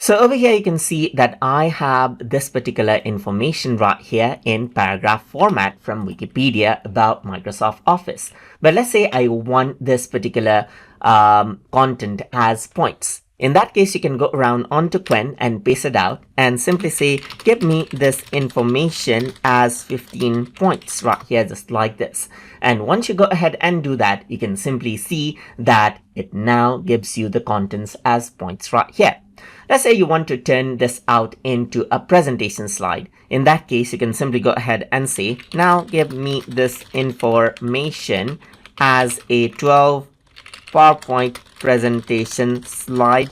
So over here, you can see that I have this particular information right here in paragraph format from Wikipedia about Microsoft Office. But let's say I want this particular content as points. In that case, you can go around onto Qwen and paste it out and simply say, give me this information as 15 points right here, just like this. And once you go ahead and do that, you can simply see that it now gives you the contents as points right here. Let's say you want to turn this out into a presentation slide. In that case, you can simply go ahead and say, now give me this information as a 12 PowerPoint presentation slide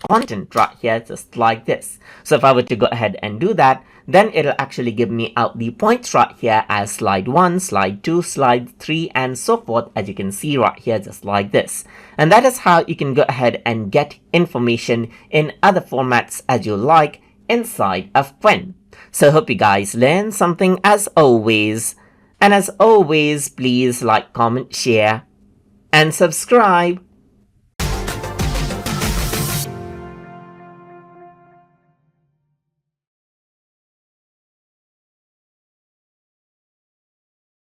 content right here, just like this. So if I were to go ahead and do that, then it'll actually give me out the points right here as slide 1, slide 2, slide 3, and so forth, as you can see right here, just like this. And that is how you can go ahead and get information in other formats as you like inside of Qwen. So hope you guys learned something as always. And as always, please like, comment, share, and subscribe.